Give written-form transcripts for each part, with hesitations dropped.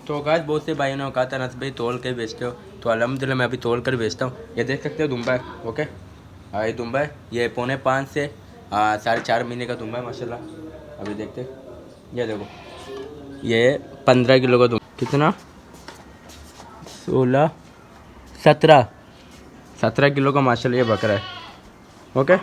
तो गाइस बहुत से भाइयों ने कहा था नस भाई तोल के बेचते हो, तो अल्हम्दुलिल्लाह मैं अभी तोल कर बेचता हूँ। ये देख सकते हो दुम्बा है, ओके। ये दुम्बा है, ये 4.5 से 4.5 महीने का दुम्बा है माशाल्लाह। अभी देखते, ये देखो, ये 15 किलो का दुम्बा, कितना 16 17 किलो का माशाल्लाह ये बकरा है, ओके।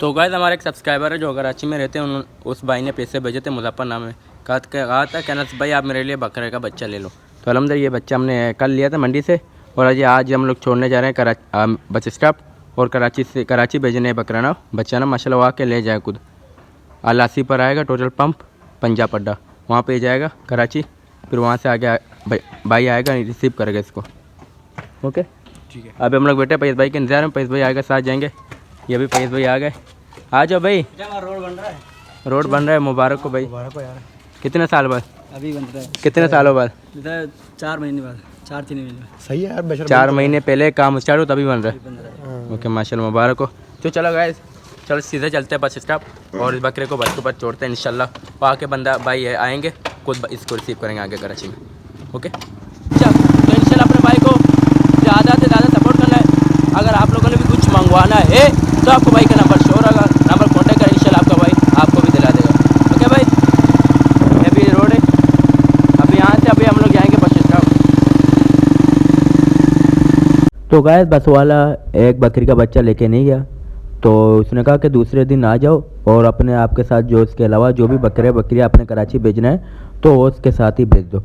तो गाइस हमारे एक सब्सक्राइबर है जो कराची में रहते हैं, उस भाई ने पैसे भेजे थे, मुजफ्फर नाम है। कहा था कि अनस भाई आप मेरे लिए बकरे का बच्चा ले लो। तो अल्हम्दुलिल्लाह ये बच्चा हमने कल लिया था मंडी से, और आज हम लोग छोड़ने जा रहे हैं बस स्टॉप, और कराची भेजने बकरा ना बच्चा ना माशाल्लाह वहाँ के ले जाए खुद। अलासी पर आएगा टोटल पंप पंजाब अड्डा, वहाँ पे जाएगा कराची, फिर वहाँ से आगे भाई आएगा रिसीव करेगा इसको, ओके ठीक है। अभी हम लोग बैठे पैस भाई के इंतजार में, पैस भाई आएगा साथ जाएंगे। ये भी पैस भाई आ गए, आ जाओ भाई। रोड बन रहा है, मुबारक हो भाई। मुबारक हो यार। कितने साल बाद अभी बन रहा है? कितने सालों बाद? 4 महीने बाद, 4-3 महीने बाद। सही है यार, 4 महीने पहले काम स्टार्ट हो तभी बन रहा है, ओके माशाल्लाह मुबारक हो। तो चलो गाइस, चलो सीधे चलते हैं बस स्टॉप, और इस बकरे को बस के ऊपर छोड़ते हैं इंशाल्लाह। वहाँ के बंदा भाई आएंगे खुद इसको रिसीव करेंगे आगे कराची में, ओके। अच्छा तो इंशाल्लाह अपने भाई को ज़्यादा से ज़्यादा सपोर्ट करना है। अगर आप लोगों ने भी कुछ मंगवाना है तो आपको भाई का नंबर शो होगा, नंबर कॉन्टैक्ट करें, इंशाल्लाह आपका भाई आपको भी दिला देगा, ओके भाई। ये भी रोड है, अभी यहाँ से अभी हम लोग जाएंगे बस स्टॉप। तो गाइस बस वाला एक बकरी का बच्चा लेके नहीं गया, तो उसने कहा कि दूसरे दिन आ जाओ और अपने आपके साथ जो इसके अलावा जो भी बकरियाँ अपने कराची भेजना है तो वो उसके साथ ही भेज दो।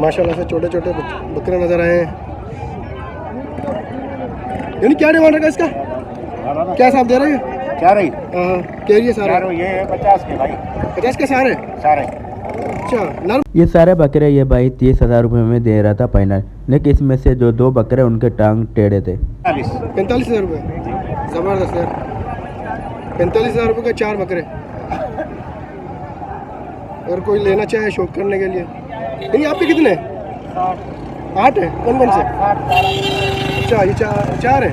माशाल्लाह से छोटे छोटे बकरे नजर आए हैं। यानी क्या डिमांड है इसका, क्या हिसाब दे रहे हैं? क्या रही? कह रही है सारे ये 50 के भाई, 50 के सारे। अच्छा ये सारे बकरे ये भाई 30,000 रुपये में दे रहा था फाइनल, लेकिन इसमें से जो 2 बकरे उनके टांग टेढ़े थे। 45,000 रुपये, ज़बरदस्त यार। 45,000 रुपये के 4 बकरे, अगर कोई लेना चाहे शौक करने के लिए। नहीं आपके कितने? 8 है। कौन कौन से? अच्छा ये 4 है,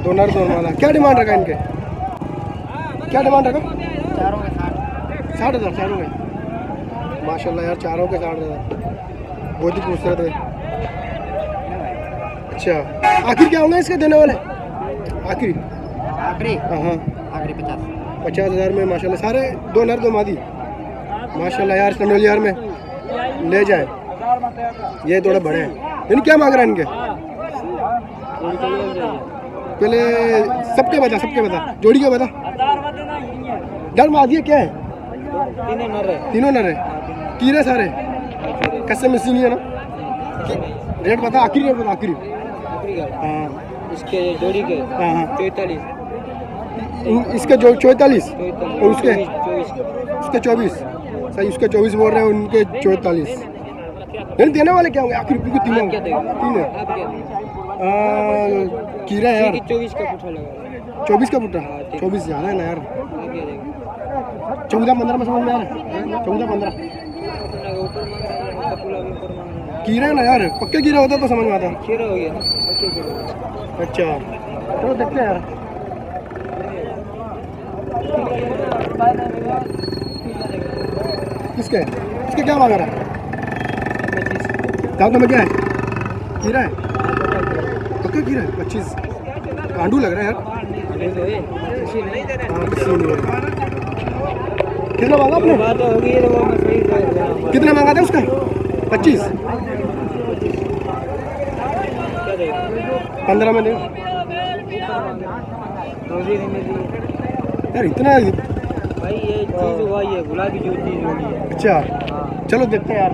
2 नर 2 मादा। क्या डिमांड रखा इनके, क्या डिमांड रखा? 60,000 चारों के माशाल्लाह यार, चारों के 60,000, बहुत ही खूबसूरत है। अच्छा आखिर क्या होंगे इसके देने वाले? आखिरी हाँ 50,000 में माशाल्लाह, सारे 2 नर 2 मादी माशाल्लाह यार। स्टैंडर्ड यार में ले जाए, ये थोड़े बड़े हैं। यानी क्या मांग रहा है इनके? पहले सबके बता, जोड़ी के बता। डर मादी है क्या है? तीनों नर है, कीरे सारे कस्से में सी नहीं है ना। रेट बता, आखिरी रेट बता, आखिरी। हाँ इसके जोड़ी के हाँ 44, इसके जो 44 और उसके 24। सही, उसके 24 बोल रहे हैं, उनके 44। नहीं देने वाले क्या होंगे आखिर? तीन है कीरा है यार। 24 का पुट्ठा लगा, 24 का पुट्ठा, 24 ज़्यादा है ना यार। 14-15 में समझ में आ रहा है, 14-15 कीरा है ना यार। पक्के कीरा होता तो समझ में आता। खीरा हो गया। अच्छा चलो देखते हैं यार। इसके क्या मांग रहा है? दांत में क्या है? कीरा है, पक्का कीरा है। 25 कांडू लग रहा है यार। कितना मांगा आपने? कितना मांगा था उसका? 25। 15 में दे यार, इतना भाई। ये चीज़ हुआ, ये गुलाबी जो चीज़ होगी। अच्छा चलो देखते हैं यार।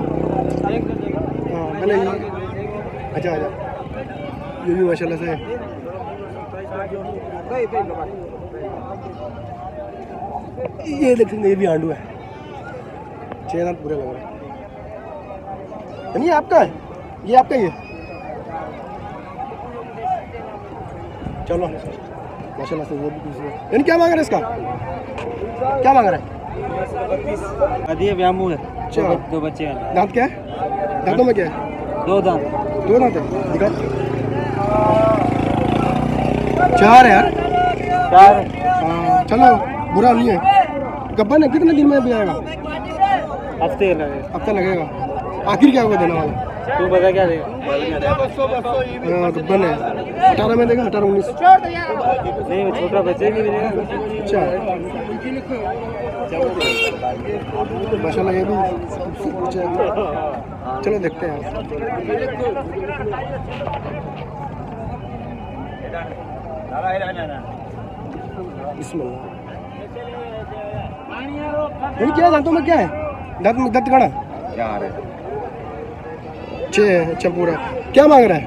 हाँ नहीं अच्छा अच्छा ये भी माशाल्लाह से ये देख सकते हैं, ये भी आंडू है 6 दांत पूरे लग रहे हैं। नहीं ये आपका है ये आपका ही है चलो माशाल्लाह से वो भी कुछ है। क्या मांग रहे हैं इसका क्या मांग रहे हैं अभी व्यामू है अच्छा। दो बच्चे हैं दांत क्या है दांतों में क्या है 2 दांत 2 दांत है दिखा 4 है यार 4 हाँ, चलो बुरा नहीं है गब्बन है कितने दिन में भी आएगा हफ्ते लगे हफ्ता लगेगा आखिर क्या होगा देने वाला तू बता क्या देगा हाँ, गब्बन है 18 में देगा 18 19 नहीं वो छोटा बच्चे भी मिलेगा अच्छा माशाल्लाह ये भी अच्छा है। चलो देखते हैं बिस्मिल्लाह ये क्या है दांतों में क्या है दांत में दर्द कड़ा 6 है अच्छा पूरा क्या मांग रहा है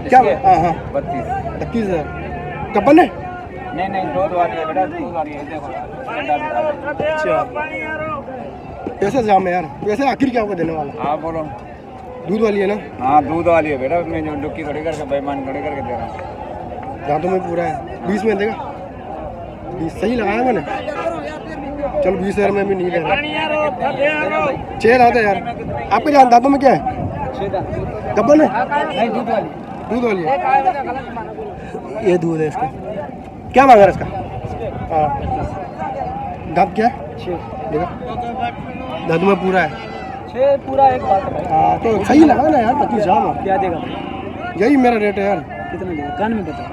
क्या हाँ हाँ 32,000 कपन है नहीं दूध वाली है बेटा दूध वाली है देखो अच्छा पैसे जाम है यार वैसे आखिर क्या होगा देने वाला हाँ बोलो दूध वाली है ना हाँ दूध वाली है बेटा मैं जो डुक्की खड़ी करके बेईमान खड़ी करके दे रहा हूँ दांतों में पूरा है 20 में देगा 20 सही लगाया मैंने चलो 20,000 में भी नहीं दे रहा 6 दांत है यार आपके जान दांतों में क्या है कपन है नहीं दूध वाली दूध वाली है ये दूध है इसका क्या मांगा इसका हाँ दांत क्या है देखा दांतों में पूरा है 6 पूरा एक बात है हाँ तो सही लगा ना यार 25 जाम क्या देगा यही मेरा रेट है यार कितना देगा कान में बता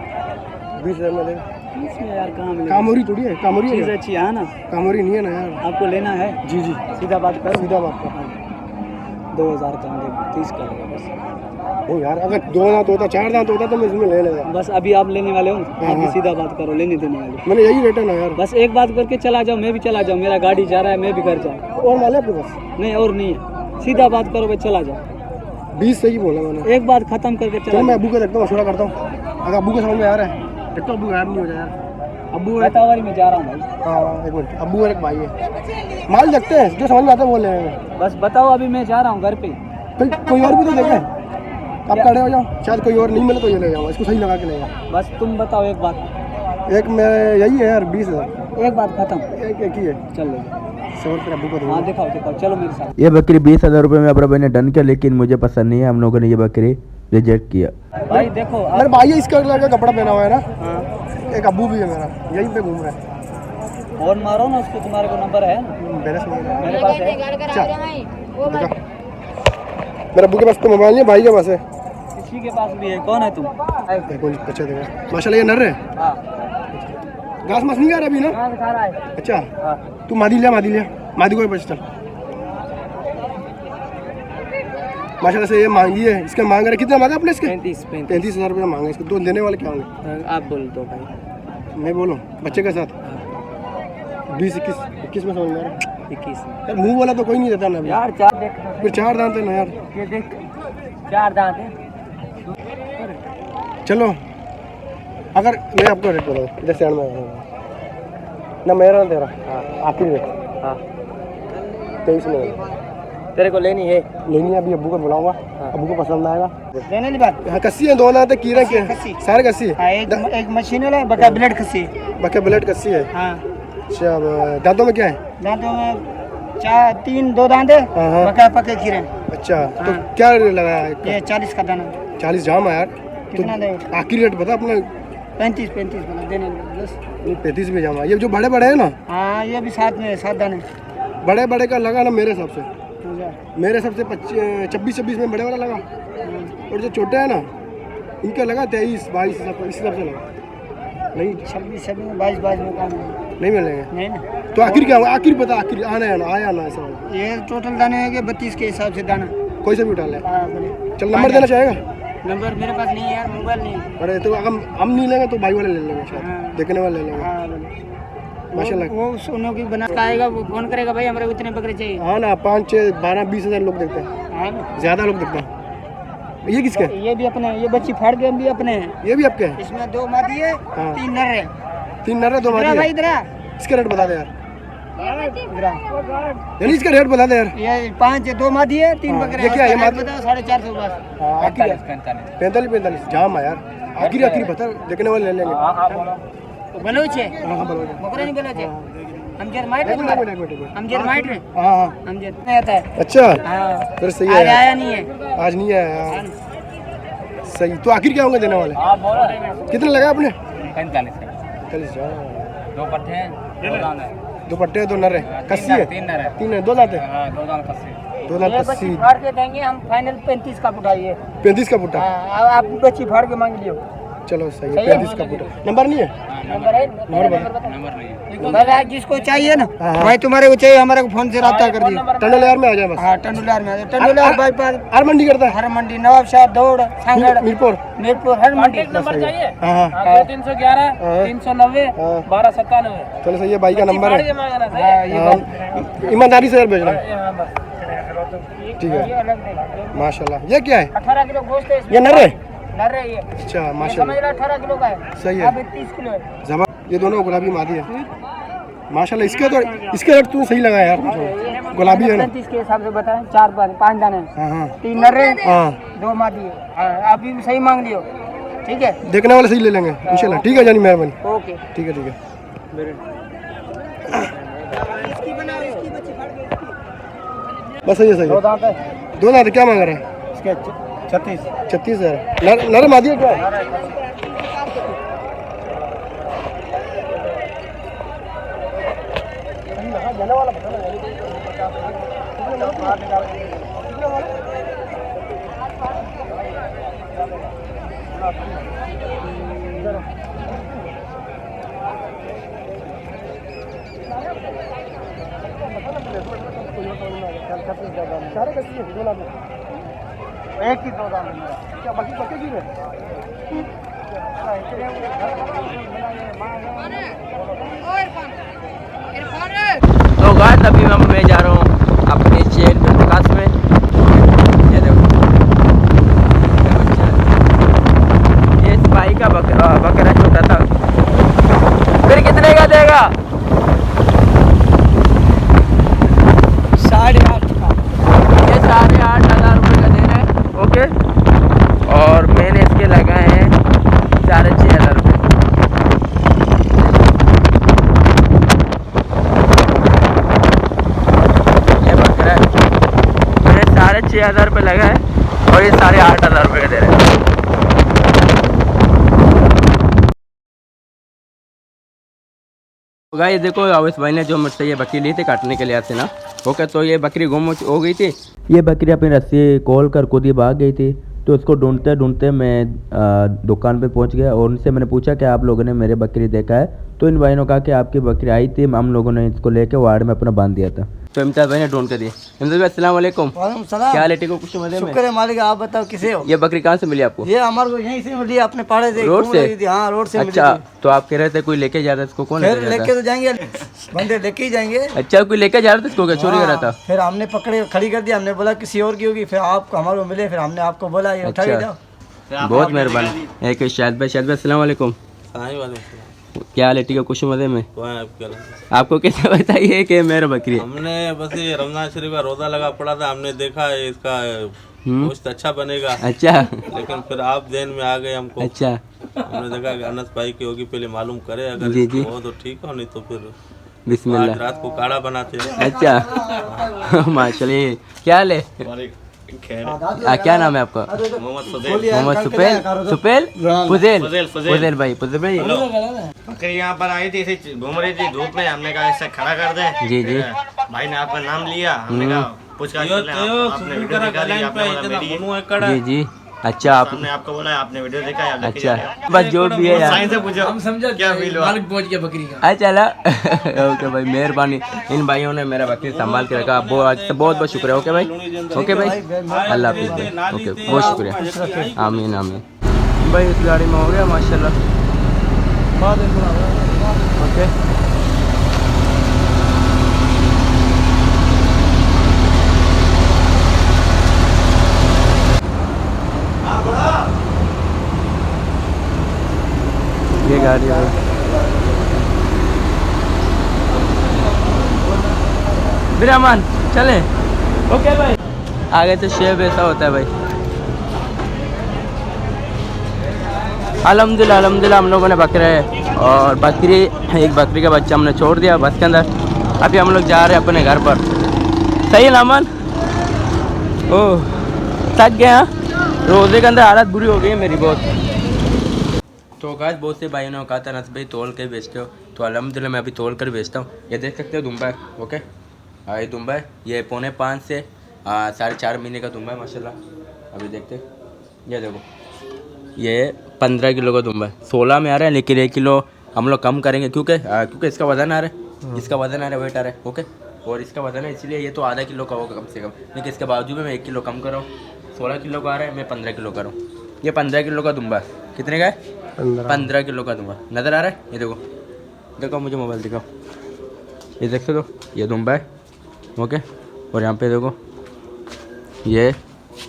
20,000 में देगा इसमें यार कहाँ मिलेगा कामोरी थोड़ी है कामोरी चीज़ है अच्छी है ना कामोरी नहीं है ना यार आपको लेना है जी जी सीधा बात करो सीधा बात कर 2000 कम दे 30 का बस ओ यार अगर 2 दांत होता 4 दांत होता तो मैं इसमें ले लेगा बस अभी आप लेने वाले हो आप भी सीधा बात करो लेने देने वाले मैंने यही रेट है ना यार बस एक बात करके चला जाओ मैं भी चला जाऊँ मेरा गाड़ी जा रहा है मैं भी घर जाऊँ और माल है आपके पास नहीं और नहीं है सीधा बात करो भाई चला जाओ 20 सही बोला मैंने एक बात खत्म करके चलो चला मैं अबू को देखता हूँ मशवरा करता हूँ अगर अबू को समझ में आ रहा है देखता हूँ अबू गायब नहीं हो जाए यार अबू है बतावारी में जा रहा हूँ भाई हाँ एक मिनट अबू और एक भाई है माल देखते हैं जो समझ में आता है वो ले लेंगे बस बताओ अभी मैं जा रहा हूँ घर पे फिर कोई और भी तो देखे आप खड़े हो जाओ शायद कोई और नहीं मिले तो ये ले जाओ इसको सही लगा के ले जाओ बस तुम बताओ एक बात एक में यही है यार 20,000 एक बात खत्म एक ही है चल लो 100 रुपये अबू को दो हाँ दिखाओ दिखाओ चलो मेरे साथ ये बकरी 20,000 रुपये में अब्रा भाई ने डन किया लेकिन मुझे पसंद नहीं है हम लोगों ने ये बकरी रिजेक्ट किया भाई देखो मेरे भाई है इसका लड़का कपड़ा पहना हुआ है ना हाँ एक अबू भी है मेरा यहीं पे घूम रहा है फोन मारो ना उसको तुम्हारे को नंबर है ना बैलेंस नहीं है। मेरे पास है अच्छा देखा मेरे अबू के पास तो मोबाइल नहीं है भाई के पास है किसी के पास भी है कौन है तुम देखो अच्छा देखा माशाल्लाह ये नर है हाँ घास मास नहीं खा रहा अभी ना कहाँ से खा रहा है अच्छा हाँ तू मादी लिया मादी को बच चल माशाल्लाह से ये मांगी है इसका मांग रहा है कितना मांगा आपने इसके 33,000 रुपये मांगा इसको तो देने वाले क्या होंगे आप बोल दो भाई मैं बोलूँ बच्चे के साथ 20-21 में समझ में आ रहा है 21 यार मुंह वाला तो कोई नहीं देता ना अभी यार चार देख फिर 4 दांत है ना यार ये देख 4 दांत है चलो अगर मैं आपको रेट बोला इधर स्टैंड में ना मेरा ना तेरा आखिरी रेट हाँ 23 में तेरे को लेनी है लेनी है अभी अब्बू को बुलाऊंगा अब्बू को पसंद आएगा लेने की बात हाँ कस्सी है 2 दांत है कीड़ा के सारे कस्सी है हाँ एक मशीन है बका ब्लेड खसी बाकी ब्लेड कस्सी है हाँ अच्छा अब दांतों में क्या है दांतों में 2 दांत है हाँ, हाँ। बका पके खीरे अच्छा तो हाँ। क्या लगाया है ये 40 का दाना 40 जाम है यार कितना तो देगा आखिरी रेट बता अपना 35 बना देने बस 35 में जाम है ये जो बड़े बड़े है ना हाँ ये भी साथ में 7 दाने बड़े बड़े का लगा ना मेरे हिसाब से मेरे हिसाब से 26 में बड़े वाला लगा और जो छोटे है ना इनका लगा 23-22 इस हिसाब से लगा नहीं 26 में 22 में काम नहीं मिलेंगे नहीं ना तो आखिर क्या हुआ आखिर बता आखिर आना है ना आया ना ऐसा होगा ये टोटल दाने है कि 32 के हिसाब से दाना कोई से भी उठा ले हाँ, बोले। चल नंबर देना चाहेगा नंबर मेरे पास नहीं है यार मोबाइल नहीं है अरे तो अगर हम नहीं लेंगे तो भाई वाले ले लेंगे शायद हाँ। देखने वाले ले लेंगे हाँ, बोले। माशाल्लाह वो सोनों की बना का आएगा वो फोन करेगा भाई हमारे को इतने बकरे चाहिए हाँ ना 5, 6, 12, 20 हज़ार लोग देखते हैं हाँ ना ज़्यादा लोग देखते हैं ये किसके हैं? ये भी अपने, ये बच्ची फाड़ के भी अपने हैं। ये भी आपके हैं? इसमें 2 मादी है, हाँ। 3 नर है। 3 नर है 2 इधर मादी भाई है। इधर आ। इसका रेट बता दे यार, इधर आ। यानी इसका रेट बता दे यार। ये 5 है, 2 मादी है, 3 हाँ, बकरे ये क्या है? ये मादी मादी? बताओ 450 बस। आखिरी 45 जाम है यार, आखिरी बता, देखने वाले ले लेंगे। बलोच है, हाँ बोलो। बकरे नहीं बलोच है। हमजर माइट है एक तुम्हारा? मिनट। हमजर माइट है, हाँ हमजर नहीं आता है। अच्छा, हाँ, फिर सही आज है यार। आया नहीं है। आज नहीं आया यार, सही। तो आखिर क्या होंगे देने वाले? कितने लगा आपने? 45 दो पट्टे हैं, दो दान है। 2 पट्टे 2 नर है, कस्सी है? 3 नर है। 3 है, 2 दांत है? हाँ, 2 दान कस्सी। 2 दांत ये कस्सी। बच्ची फाड़ के देंगे हम, फाइनल 35 का उठाइए। 35 का पुट्टा। हाँ, आप बच्ची फाड़ के मांग लियो। चलो सही है, सही है। 35 का पुट्टा। नंबर नहीं है? नंबर है, नंबर बता। नंबर नहीं है। भाई जिसको चाहिए ना, हाँ, हाँ। भाई तुम्हारे को चाहिए, हमारे को फोन से रब्ता कर दिए। टंडल यार में आ जाए बस। हाँ, टंडुलार में, टंडुलार बाईपास, हर मंडी करता है? हर मंडी, नवाबशाह, दौड़, सांगड़, मीरपुर। मीरपुर, हर मंडी। नंबर चाहिए? हाँ हाँ 311 हाँ। 390 हाँ। 1297। चलो सही है, भाई का नंबर है। हाँ, ये हाँ, ईमानदारी से यार भेजना। ठीक है, ये अलग नहीं। माशाल्लाह। ये क्या है? 18 किलो गोश्त है इसमें। ये नर है? नर है ये। अच्छा ये समझ माशाल्लाह, लो 18 किलो का है। सही है। अब 30 किलो है। जबरदस्त। ये दोनों गुलाबी मादी है माशाल्लाह। इसके रेट तू सही लगा यार, गुलाबी है ना? 35 के हिसाब से बताएं, 5 दाने, हाँ हाँ 3 नर है, हाँ, 2 मादी है। हाँ, आप भी सही मांग लियो, ठीक है? देखने वाले सही ले लेंगे इंशाल्लाह। ठीक है जानी, मेहरबानी। ओके। ठीक है इसकी बनाओ, इसकी बच्ची फाड़ के इसकी। बस सही है, सही है। दांत है 2 दांत क्या मांग रहा है? इसके 36। 36,000। नर मादी है क्या? एक ही 2 दांत है। क्या बाकी बच्चे की है? तो गाइस अभी मैं जा रहा हूँ अपने चेन प्रकाश में। ये देखो, ये इस भाई का बकरा छोटा था। फिर कितने का देगा? 8.5 का। ये 8,500 रुपये का दे रहा है। ओके, और मैंने इसके लगाए हैं 6,500 रुपये। ये बकरा है, मैंने 6,500 रुपये लगाए और ये 8,500 रुपये का दे रहा है। गाइस देखो, अवैस भाई ने जो मुझसे ये बकरी ली थी काटने के लिए आते ना, ओके, तो ये बकरी गुम हो गई थी। ये बकरी अपनी रस्सी खोल कर खुद ही भाग गई थी। तो उसको ढूंढते ढूंढते मैं दुकान पे पहुंच गया और उनसे मैंने पूछा कि आप लोगों ने मेरे बकरी देखा है? तो इन भाई ने कहा कि आपकी बकरी आई थी, हम लोगों ने इसको लेके वार्ड में अपना बांध दिया था। तो इम्तियाज भाई ने ढूंढ के दिए। इम्तियाज भाई अस्सलाम वालेकुम, वालेकुम सलाम। क्या हाल है? ठीक हो? खुश मजे में? शुक्र है मालिक, आप बताओ किसे हो? ये बकरी कहाँ से मिली आपको? ये हमारे को यहीं से मिली, अपने पाड़े से रोड घूम से? रही थी। हाँ, रोड से मिली अच्छा, थी। तो आप कह रहे थे कोई लेके जा रहा था इसको, कौन फिर लेके लेके जा तो जाएंगे, बंदे लेके ही जाएंगे। रहा? अच्छा, कोई लेके जा रहा था इसको, क्या चोरी कर रहा था? फिर हमने पकड़े, खड़ी कर दिया, हमने बोला किसी और की होगी, फिर आप हमारे को मिले, फिर हमने आपको बोला ये उठा के अच्छा। जाओ। बहुत मेहरबानी। एक शायद भाई अस्सलाम वालेकुम, क्या हाल है? ठीक है, खुश मजे में? आपको कैसे बताइए कि मेरा बकरी है? हमने बस ये रमजान शरीफ का रोजा लगा पड़ा था, हमने देखा इसका गोश्त अच्छा बनेगा, अच्छा लेकिन फिर आप देन में आ गए हमको। अच्छा, हमने देखा कि अनस भाई की होगी, पहले मालूम करे, अगर जी, इसकी जी। हो तो ठीक हो, नहीं तो फिर आज बिस्मिल्लाह। रात को काढ़ा बनाते हैं। अच्छा माशाल्लाह, क्या हाल है? क्या नाम है आपका? मोहम्मद सुदैल। मोहम्मद सुपेल फुजेल भाई, फुजेल भाई। बकरी यहाँ पर आई थी, ऐसे घूम रही थी धूप में, हमने कहा इसे खड़ा कर दे। जी जी, भाई ने आपका नाम लिया, हमने कहा पूछताछ कर ले, आपने वीडियो दिखा दी, आपने बोला मेरी है। जी जी। अच्छा, आप हमने आपको बोला, आपने वीडियो देखा है, आप लेके अच्छा, जाओ। बस जो भी है यार। साइन से पूछो, हम समझा क्या फील हुआ। अच्छा ला ओके भाई, मेहरबानी। इन भाइयों ने मेरा बकरी संभाल के रखा, बहुत बहुत शुक्रिया। ओके भाई, ओके भाई, अल्लाह हाफिज़ भाई। ओके, बहुत शुक्रिया। आमीन आमीन। भाई इस गाड़ी में हो गया माशाल्लाह। ओके, गाड़ी है। बिरामान चले। ओके भाई, आगे तो शेब ऐसा होता है भाई। अल्हम्दुलिल्लाह अल्हम्दुलिल्लाह हम लोगों ने बकरे और बकरी, एक बकरी का बच्चा हमने छोड़ दिया बस के अंदर। अभी हम लोग जा रहे हैं अपने घर पर। सही है ना अमन? ओह थक गए हाँ, रोज़े के अंदर हालत बुरी हो गई है मेरी बहुत। तो गाइस बहुत से भाइयों ने कहा था नस भाई तोल के बेचते हो, तो अल्हम्दुलिल्लाह मैं अभी तोल कर बेचता हूँ। ये देख सकते हो दुम्बा है। ओके ये दुम्बा है, ये 4.5 से 4.5 महीने का दुम्बा है माशाल्लाह। अभी देखते ये देखो, ये 15 किलो का दुम्बा है। 16 में आ रहा है लेकिन 1 किलो हम लोग कम करेंगे क्योंकि इसका वजन आ रहा है, इसका वजन आ रहा है, वेट आ रहा है। ओके और इसका वजन है इसलिए ये तो आधा किलो का होगा कम से कम, लेकिन इसके बावजूद में मैं 1 किलो कम कर रहा हूँ। 16 किलो का आ रहा है, मैं 15 किलो कर रहा हूँ। ये 15 किलो का दुम्बा है। कितने का है? 15 किलो का दुम्बा नज़र आ रहा है। ये देखो देखो, मुझे मोबाइल दिखाओ, ये देख सकते हो ये दुम्बा है। ओके और यहाँ पे देखो ये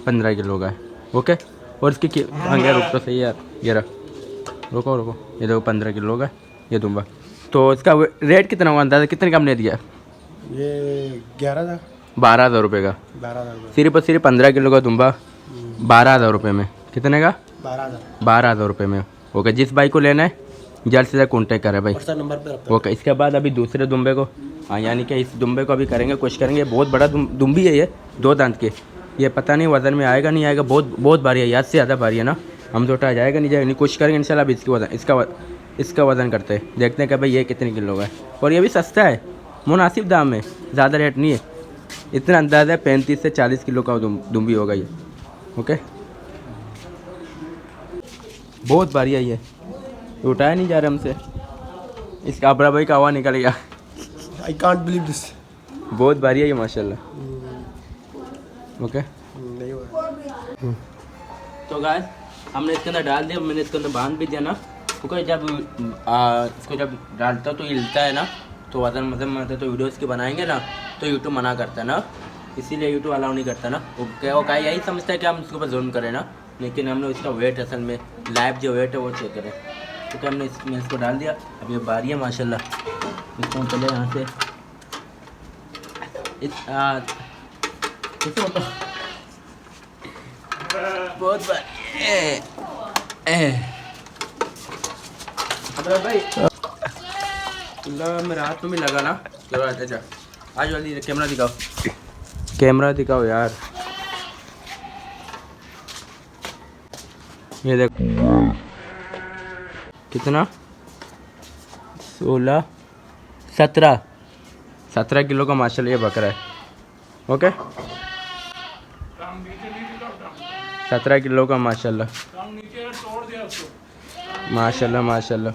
15 किलो का है। ओके और इसकी अंगे रुक तो सही यार, ये रहा, रुको रुको, ये देखो 15 किलो का ये दुम्बा। तो इसका रेट कितना हुआ अंदाज़ा, कितने का हमने दिया? ये 11,000 12,000 रुपये का। 12,000 सिर्फ और सिर्फ 15 किलो का दुम्बा 12,000 रुपये में। कितने का? 12,000 12,000 रुपये में। ओके जिस भाई को लेना है जल्द से जल्द कॉन्टेक्ट करें भाई। नंबर पे ओके इसके बाद अभी दूसरे दुम्बे को यानी कि इस दुम्बे को अभी करेंगे, कोशिश करेंगे। बहुत बड़ा दुम्बी है ये, 2 दांत के। ये पता नहीं वज़न में आएगा नहीं आएगा, बहुत भारी है, याद से ज़्यादा भारी है ना। हम तो उठा जाएगा नहीं जाएगा नहीं, कोशिश करेंगे इंशाल्लाह। अभी इसका वज़न करते हैं, देखते हैं कि भाई ये कितने किलो का है। और ये भी सस्ता है, मुनासिब दाम में, ज़्यादा रेट नहीं है। इतना अंदाज़ा है 35 से 40 किलो का दुम्बी होगा ये। ओके बहुत भारी है ये, उठाया नहीं जा रहा हमसे। इसका अबरा भाई का हवा निकल गया। I can't believe this. बहुत भारी है ये माशाल्लाह। ओके नहीं हुआ। तो गाइस हमने इसके अंदर डाल दिया, मैंने इसके अंदर बांध भी दिया ना, क्योंकि जब इसको जब डालता तो हिलता है ना, तो वजन में आता है, तो वीडियोस की बनाएंगे ना तो यूट्यूब मना करता है ना, इसीलिए यूट्यूब अलाउ नहीं करता ना। वो क्या यही समझता है कि हम इसके ऊपर जुल्म करें ना, लेकिन हमने इसका वेट असल में लाइव जो वेट है वो चेक करें। तो हमने इसको डाल दिया। अब ये बारी है माशाल्लाह। इसको हम पहले यहाँ से इसको तो बहुत भाई मेरे हाथ में भी लगा ना। चलो अच्छा आज जल्दी कैमरा दिखाओ, कैमरा दिखाओ यार। ये देखो कितना 16 17 किलो का माशाल्लाह ये बकरा है। ओके 17 किलो का माशाल्लाह माशाल्लाह माशाल्लाह।